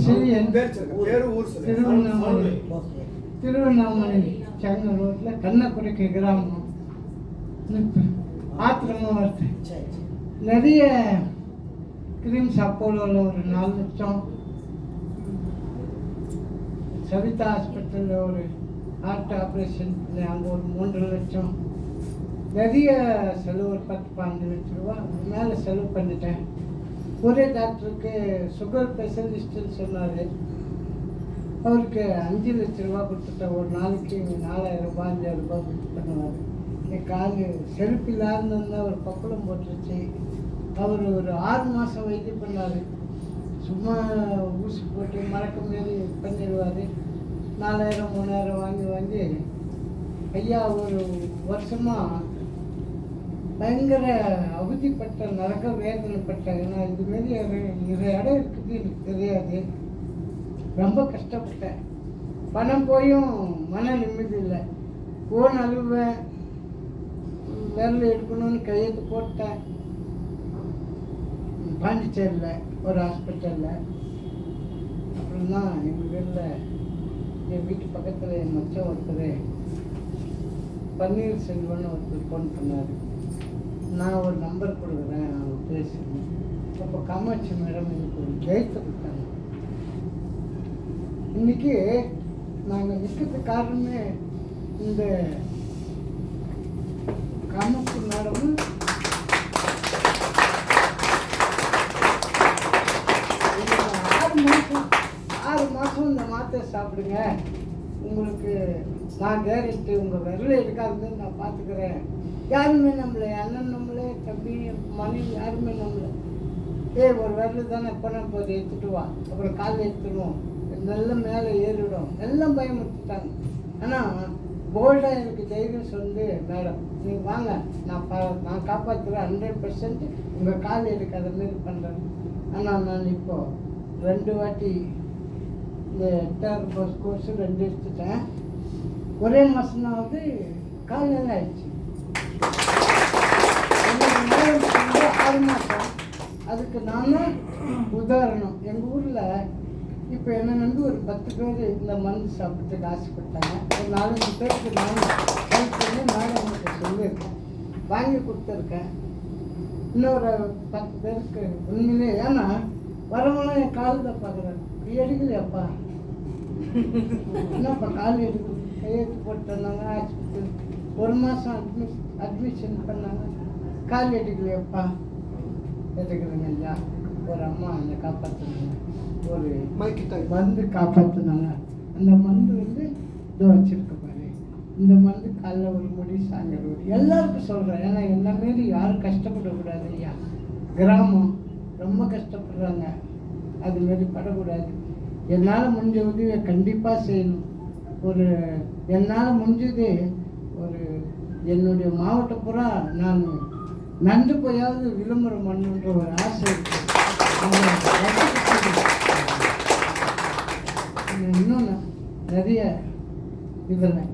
சிறியன் திருவண்ணாமலை செங்கல் ரோட்டில் கண்ணக்குறைக்கு கிராமம் ஆத்திரமாக வருது. நிறைய கிரீம்ஸ் அப்போலோவில் ஒரு 4 லட்சம், சவிதா ஹாஸ்பிட்டலில் ஒரு ஹார்ட் ஆப்ரேஷன் அங்கே ஒரு 3 லட்சம், நிறைய செலவு ஒரு 10-12 லட்ச ரூபா மேலே செலவு பண்ணிட்டேன். ஒரே டாக்டருக்கு சுகர் ஸ்பெஷலிஸ்ட்டுன்னு சொன்னார், அவருக்கு 5 லட்ச ரூபா கொடுத்துட்டேன். ஒரு நாளைக்கு 4000 ரூபாய் 5000 ரூபாய் கொடுத்து பண்ணுவார். என் கால் செருப்பு இல்லாமல் ஒரு பக்குளம் போட்டுருச்சு. அவர் ஒரு 6 மாதம் வைத்தியம் பண்ணார். சும்மா ஊசி போட்டு மறக்க மாரி பண்ணிடுவார். 4000 3000 வாங்கி ஐயா ஒரு வருஷமாக பயங்கர அவதிப்பட்ட நரக வேதனைப்பட்டேன். ஏன்னா இதுமாரி இரு இடம் இருக்குது எனக்கு தெரியாது. ரொம்ப கஷ்டப்பட்டேன். பணம் போயும் மன நிம்மதி இல்லை. ஃபோன் அழுவேன், விரல் எடுக்கணும்னு கையெழுத்து போட்டேன். பாண்டிச்சேரியில் ஒரு ஹாஸ்பிட்டலில். அப்புறம் தான் எங்கள் வீட்டில் என் வீட்டு பக்கத்தில் என் மச்சம் ஒருத்தர் பன்னீர் செல்வன்னு ஒருத்தர் ஃபோன் பண்ணார். நான் ஒரு நம்பர் கொடுக்குறேன், அவங்க பேசுகிறேன். அப்போ காமாட்சி மேடம் எனக்கு ஒரு ஜெயித்து கொடுத்தாங்க. இன்றைக்கி நாங்கள் நிற்கிறதுக்கு காரணமே இந்த காமாட்சி மேடமும் 6 மாதம் இந்த மாத்திரை சாப்பிடுங்க, உங்களுக்கு நான் கேரண்டி, உங்கள் விரலை எடுக்காது நான் பார்த்துக்கிறேன். யாருமே நம்மளை, அண்ணன் நம்மளே, தம்பி மனைவி யாருமே நம்மளை, ஒரு விரல் தானே எப்போனா போது எடுத்துட்டு வா, அப்புறம் கால் எடுத்துடுவோம், நல்ல மேலே ஏறிவிடும் எல்லாம் பயமுறுத்திட்டாங்க. ஆனால் போல்டாக எனக்கு தைரியம் சொல்லி, மேடம் நீங்கள் வாங்க, நான் காப்பாற்றுறேன் 100%, உங்கள் கால் எடுக்காத மாரி பண்ணுறேன். ஆனால் நான் இப்போது 2 வாட்டி இந்த 8ஆவது கோர்ஸு 2 எடுத்துட்டேன். ஒரே மாதம்னாவது காலையில் ஆயிடுச்சு. 6 மாதம். அதுக்கு நானும் உதாரணம். எங்கள் ஊரில் இப்போ என்ன நம்பி ஒரு 10 பேர் இந்த மருந்து சாப்பிட்றதுக்கு ஆசைப்பட்டாங்க. ஒரு 4-5 பேருக்கு நானும் ஹெல்ப் பண்ணி நானும் உங்களுக்கு சொல்லியிருக்கேன், வாங்கி கொடுத்துருக்கேன். இன்னொரு 10 பேருக்கு உண்மையிலே, ஏன்னா வரவங்களாம் என் கால் தான் பார்க்குறாங்க, எடுக்கலையாப்பா என்னப்பா கால் எடுக்க கையெழுத்து போட்டு வந்தாங்க. ஹாஸ்பிட்டல் 1 மாதம் அட்மிஷன் பண்ணாங்க, கால் எடுக்கலையாப்பா. எடுக்கிறேங்க ஐயா. ஒரு அம்மா என்னை காப்பாற்றினாங்க, ஒரு மருந்து காப்பாற்றினாங்க. அந்த மருந்து இதோ வச்சுருக்க பாரு, இந்த மருந்து காலைல ஒரு முடி சாயங்காலம் ஒரு எல்லாருக்கும் சொல்கிறேன். ஏன்னா என்ன மாரி யாரும் கஷ்டப்படக்கூடாது ஐயா. கிராமம் ரொம்ப கஷ்டப்படுறாங்க, அதுமாரி படக்கூடாது. என்னால் முடிஞ்ச உதவியை கண்டிப்பாக செய்யணும். என்னால் முடிஞ்சது என்னுடைய மாவட்டம் பூரா நான் நண்டு போயாவது விளம்பரம் பண்ணுன்ற ஒரு ஆசை இருக்குது. இன்னொன்று நிறைய இதில்